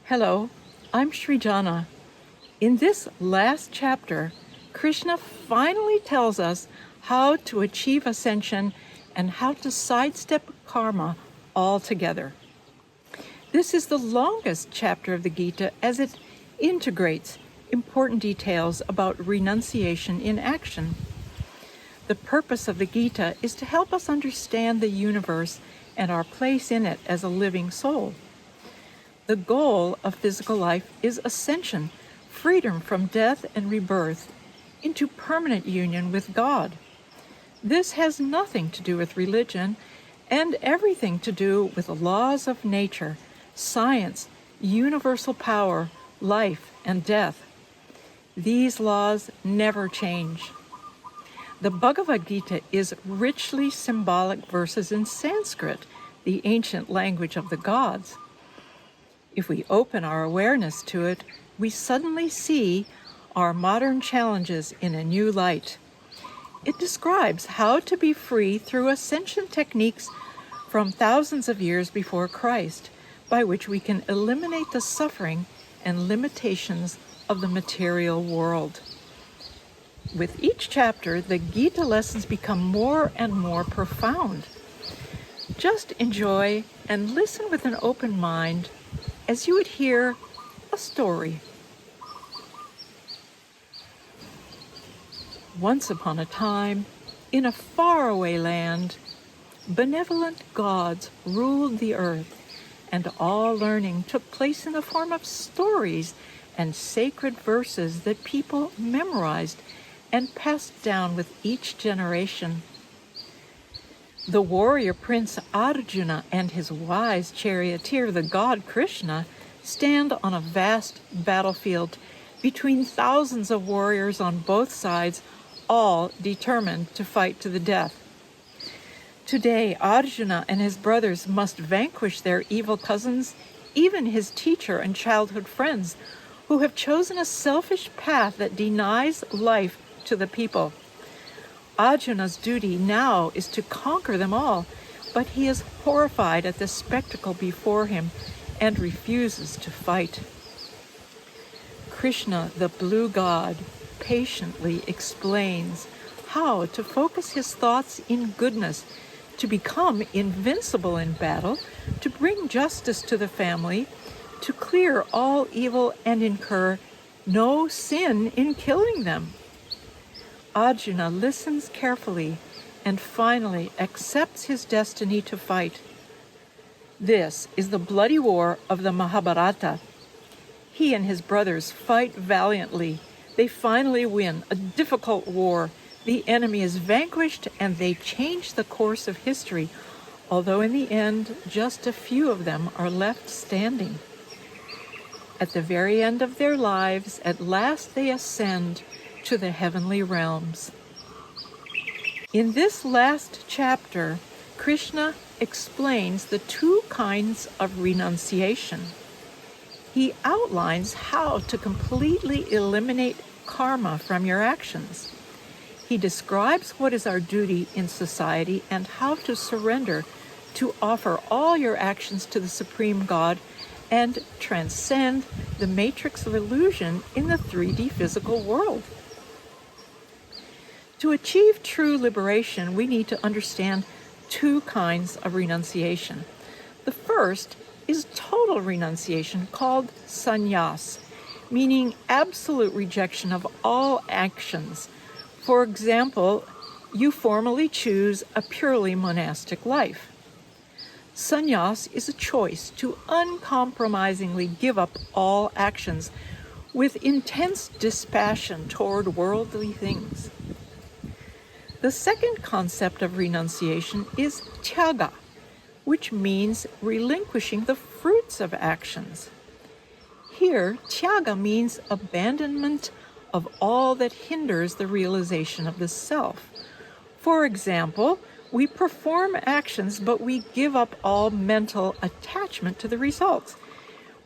Hello, I'm Sri Jana. In this last chapter, Krishna finally tells us how to achieve ascension and how to sidestep karma altogether. This is the longest chapter of the Gita as it integrates important details about renunciation in action. The purpose of the Gita is to help us understand the universe and our place in it as a living soul. The goal of physical life is ascension, freedom from death and rebirth, into permanent union with God. This has nothing to do with religion and everything to do with the laws of nature, science, universal power, life, and death. These laws never change. The Bhagavad Gita is richly symbolic verses in Sanskrit, the ancient language of the gods. If we open our awareness to it, we suddenly see our modern challenges in a new light. It describes how to be free through ascension techniques from thousands of years before Christ, by which we can eliminate the suffering and limitations of the material world. With each chapter, the Gita lessons become more and more profound. Just enjoy and listen with an open mind as you would hear a story. Once upon a time, in a faraway land, benevolent gods ruled the earth, and all learning took place in the form of stories and sacred verses that people memorized and passed down with each generation. The warrior prince Arjuna and his wise charioteer, the god Krishna, stand on a vast battlefield between thousands of warriors on both sides, all determined to fight to the death. Today, Arjuna and his brothers must vanquish their evil cousins, even his teacher and childhood friends, who have chosen a selfish path that denies life to the people. Arjuna's duty now is to conquer them all, but he is horrified at the spectacle before him and refuses to fight. Krishna, the blue god, patiently explains how to focus his thoughts in goodness, to become invincible in battle, to bring justice to the family, to clear all evil and incur no sin in killing them. Arjuna listens carefully and finally accepts his destiny to fight. This is the bloody war of the Mahabharata. He and his brothers fight valiantly. They finally win a difficult war. The enemy is vanquished and they change the course of history, although in the end, just a few of them are left standing. At the very end of their lives, at last they ascend to the heavenly realms. In this last chapter, Krishna explains the two kinds of renunciation. He outlines how to completely eliminate karma from your actions. He describes what is our duty in society and how to surrender to offer all your actions to the Supreme God and transcend the matrix of illusion in the 3D physical world. To achieve true liberation, we need to understand two kinds of renunciation. The first is total renunciation, called Sanyas, meaning absolute rejection of all actions. For example, you formally choose a purely monastic life. Sanyas is a choice to uncompromisingly give up all actions with intense dispassion toward worldly things. The second concept of renunciation is Tyaga, which means relinquishing the fruits of actions. Here, Tyaga means abandonment of all that hinders the realization of the self. For example, we perform actions, but we give up all mental attachment to the results.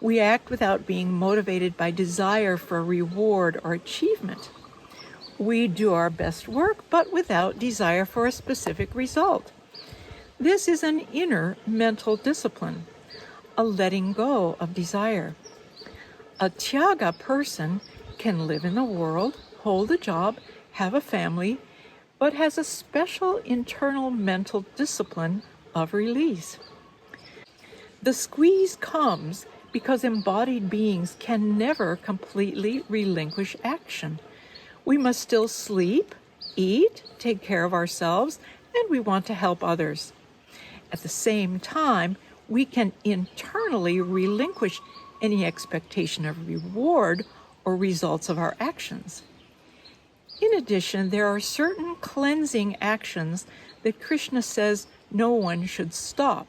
We act without being motivated by desire for reward or achievement. We do our best work, but without desire for a specific result. This is an inner mental discipline, a letting go of desire. A Tyaga person can live in the world, hold a job, have a family, but has a special internal mental discipline of release. The squeeze comes because embodied beings can never completely relinquish action. We must still sleep, eat, take care of ourselves, and we want to help others. At the same time, we can internally relinquish any expectation of reward or results of our actions. In addition, there are certain cleansing actions that Krishna says no one should stop: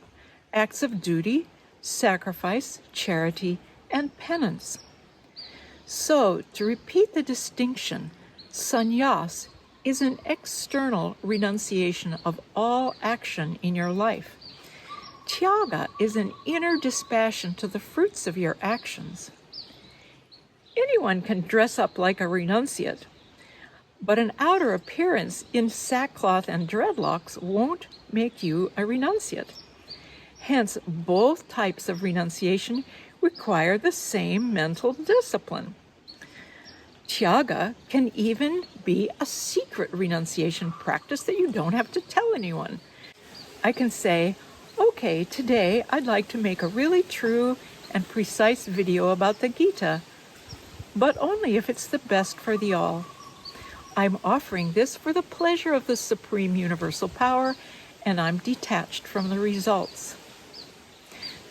acts of duty, sacrifice, charity, and penance. So, to repeat the distinction, Sanyas is an external renunciation of all action in your life. Tyaga is an inner dispassion to the fruits of your actions. Anyone can dress up like a renunciate, but an outer appearance in sackcloth and dreadlocks won't make you a renunciate. Hence, both types of renunciation require the same mental discipline. Tyaga can even be a secret renunciation practice that you don't have to tell anyone. I can say, okay, today I'd like to make a really true and precise video about the Gita, but only if it's the best for the all. I'm offering this for the pleasure of the Supreme Universal Power, and I'm detached from the results.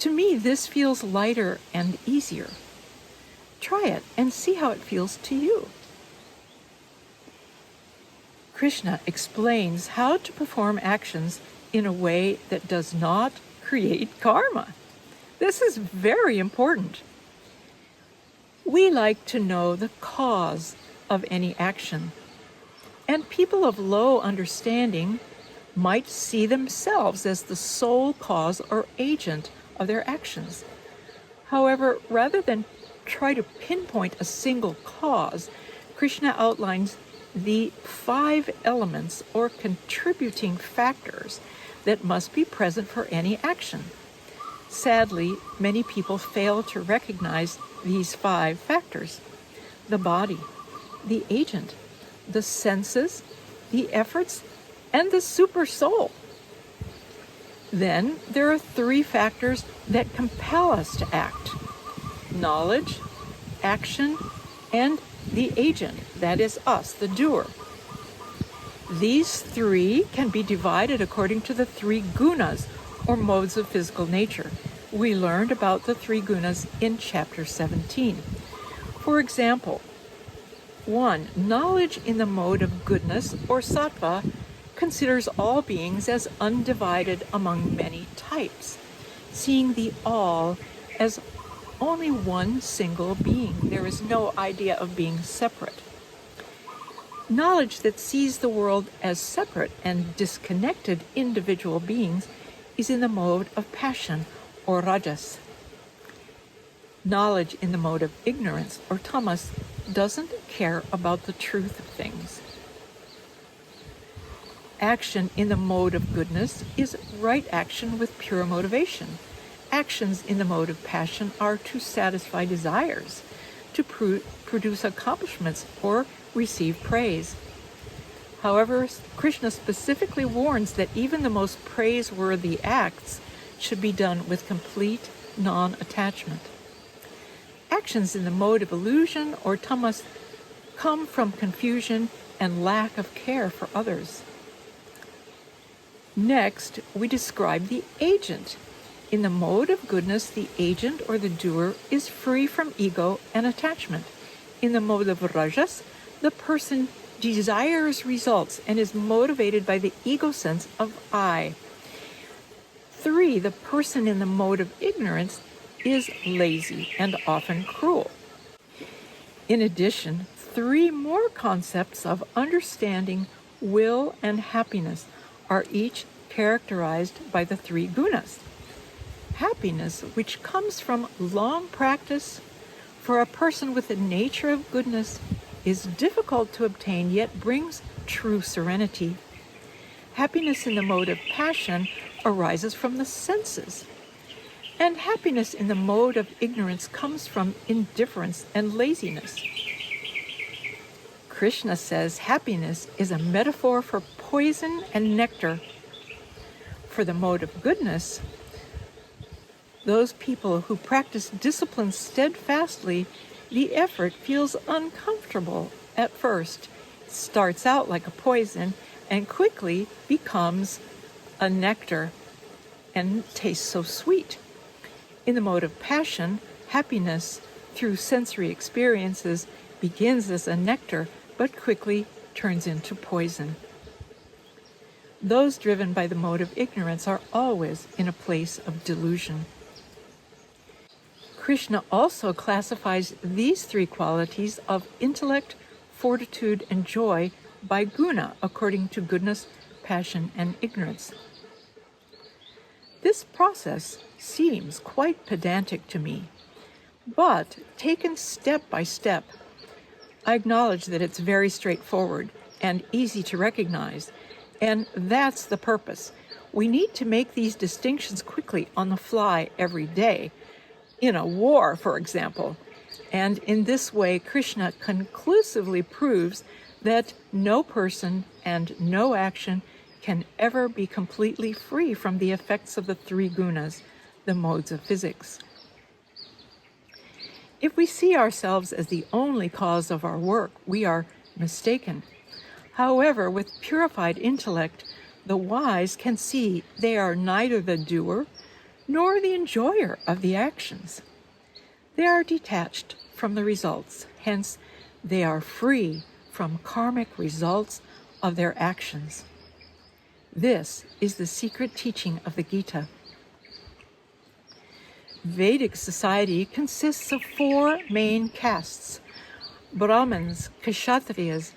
To me, this feels lighter and easier. Try it and see how it feels to you. Krishna explains how to perform actions in a way that does not create karma. This is very important. We like to know the cause of any action, and people of low understanding might see themselves as the sole cause or agent of their actions. However, rather than try to pinpoint a single cause, Krishna outlines the 5 elements or contributing factors that must be present for any action. Sadly, many people fail to recognize these 5 factors: the body, the agent, the senses, the efforts, and the super soul. Then there are 3 factors that compel us to act: knowledge, action, and the agent, that is us, the doer. These 3 can be divided according to the 3 gunas, or modes of physical nature. We learned about the 3 gunas in chapter 17. For example, 1. Knowledge in the mode of goodness, or sattva, considers all beings as undivided among many types, seeing the all as only one single being. There is no idea of being separate. Knowledge that sees the world as separate and disconnected individual beings is in the mode of passion, or rajas. Knowledge in the mode of ignorance, or tamas, doesn't care about the truth of things. Action in the mode of goodness is right action with pure motivation. Actions in the mode of passion are to satisfy desires, to produce accomplishments, or receive praise. However, Krishna specifically warns that even the most praiseworthy acts should be done with complete non-attachment. Actions in the mode of illusion, or tamas, come from confusion and lack of care for others. Next, we describe the agent. In the mode of goodness, the agent or the doer is free from ego and attachment. In the mode of rajas, the person desires results and is motivated by the ego sense of I. 3. The person in the mode of ignorance is lazy and often cruel. In addition, 3 more concepts of understanding, will, and happiness are each characterized by the 3 gunas. Happiness, which comes from long practice, for a person with the nature of goodness, is difficult to obtain, yet brings true serenity. Happiness in the mode of passion arises from the senses. And happiness in the mode of ignorance comes from indifference and laziness. Krishna says happiness is a metaphor for poison and nectar. For the mode of goodness, those people who practice discipline steadfastly, the effort feels uncomfortable at first. It starts out like a poison and quickly becomes a nectar and tastes so sweet. In the mode of passion, happiness through sensory experiences begins as a nectar but quickly turns into poison. Those driven by the mode of ignorance are always in a place of delusion. Krishna also classifies these three qualities of intellect, fortitude, and joy by guna, according to goodness, passion, and ignorance. This process seems quite pedantic to me, but taken step by step, I acknowledge that it's very straightforward and easy to recognize, and that's the purpose. We need to make these distinctions quickly on the fly every day, in a war, for example. And in this way, Krishna conclusively proves that no person and no action can ever be completely free from the effects of the three gunas, the modes of physics. If we see ourselves as the only cause of our work, we are mistaken. However, with purified intellect, the wise can see they are neither the doer nor the enjoyer of the actions. They are detached from the results, hence they are free from karmic results of their actions. This is the secret teaching of the Gita. Vedic society consists of four main castes: Brahmins, Kshatriyas,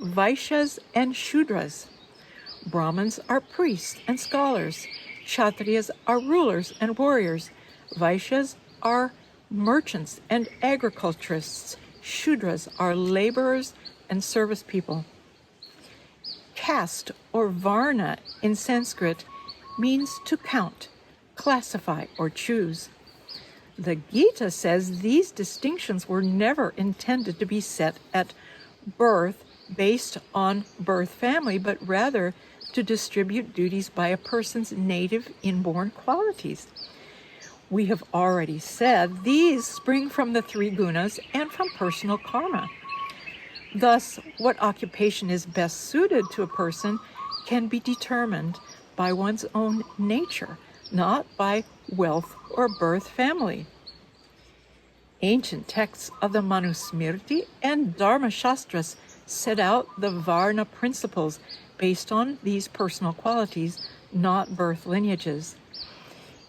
Vaishyas, and Shudras. Brahmins are priests and scholars. Kshatriyas are rulers and warriors. Vaishyas are merchants and agriculturists. Shudras are laborers and service people. Caste, or Varna in Sanskrit, means to count, classify, or choose. The Gita says these distinctions were never intended to be set at birth based on birth family, but rather to distribute duties by a person's native inborn qualities. We have already said these spring from the three gunas and from personal karma. Thus, what occupation is best suited to a person can be determined by one's own nature, not by wealth or birth family. Ancient texts of the Manusmriti and Dharma Shastras set out the Varna Principles based on these personal qualities, not birth lineages.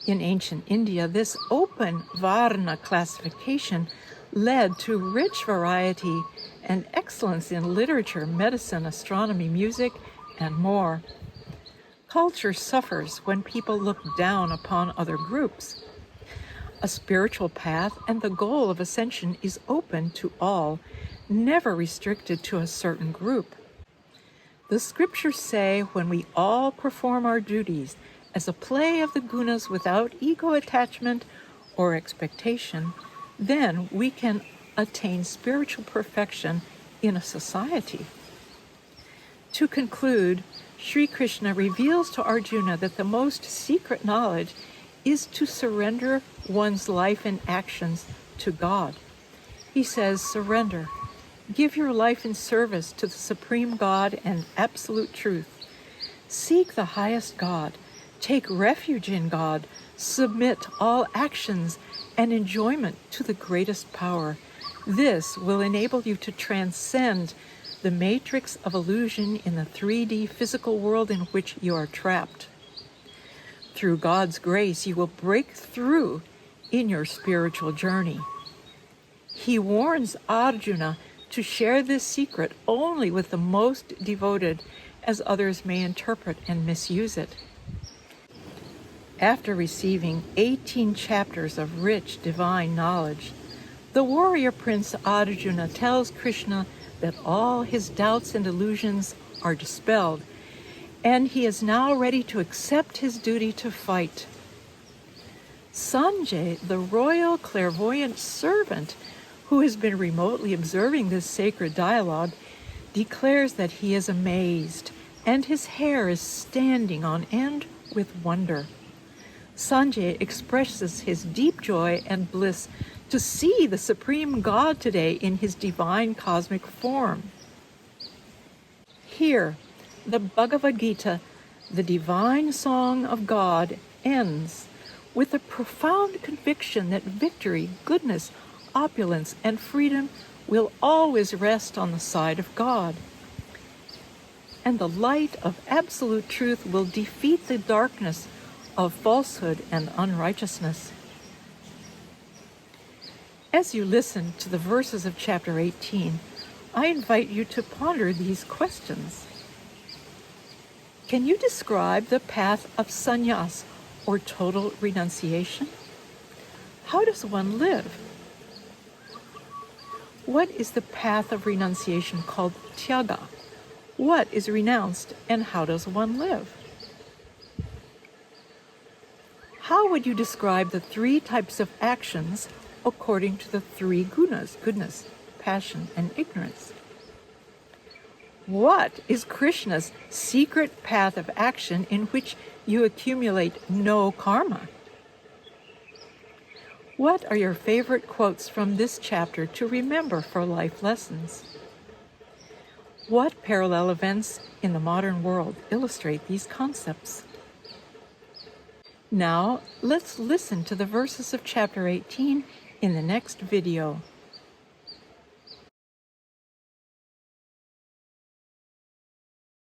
In ancient India, this open Varna classification led to rich variety and excellence in literature, medicine, astronomy, music, and more. Culture suffers when people look down upon other groups. A spiritual path and the goal of ascension is open to all, never restricted to a certain group. The scriptures say when we all perform our duties as a play of the gunas without ego attachment or expectation, then we can attain spiritual perfection in a society. To conclude, Sri Krishna reveals to Arjuna that the most secret knowledge is to surrender one's life and actions to God. He says, surrender. Give your life in service to the Supreme God and Absolute Truth. Seek the highest God. Take refuge in God. Submit all actions and enjoyment to the greatest power. This will enable you to transcend the matrix of illusion in the 3D physical world in which you are trapped. Through God's grace, you will break through in your spiritual journey. He warns Arjuna to share this secret only with the most devoted, as others may interpret and misuse it. After receiving 18 chapters of rich divine knowledge, the warrior prince Arjuna tells Krishna that all his doubts and illusions are dispelled, and he is now ready to accept his duty to fight. Sanjay, the royal clairvoyant servant who has been remotely observing this sacred dialogue, declares that he is amazed and his hair is standing on end with wonder. Sanjay expresses his deep joy and bliss to see the Supreme God today in his divine cosmic form. Here, the Bhagavad Gita, the divine song of God, ends with a profound conviction that victory, goodness, opulence, and freedom will always rest on the side of God. And the light of absolute truth will defeat the darkness of falsehood and unrighteousness. As you listen to the verses of chapter 18, I invite you to ponder these questions. Can you describe the path of Sanyas, or total renunciation? How does one live? What is the path of renunciation called Tyaga? What is renounced, and how does one live? How would you describe the three types of actions according to the three gunas, goodness, passion, and ignorance? What is Krishna's secret path of action in which you accumulate no karma? What are your favorite quotes from this chapter to remember for life lessons? What parallel events in the modern world illustrate these concepts? Now, let's listen to the verses of chapter 18 in the next video.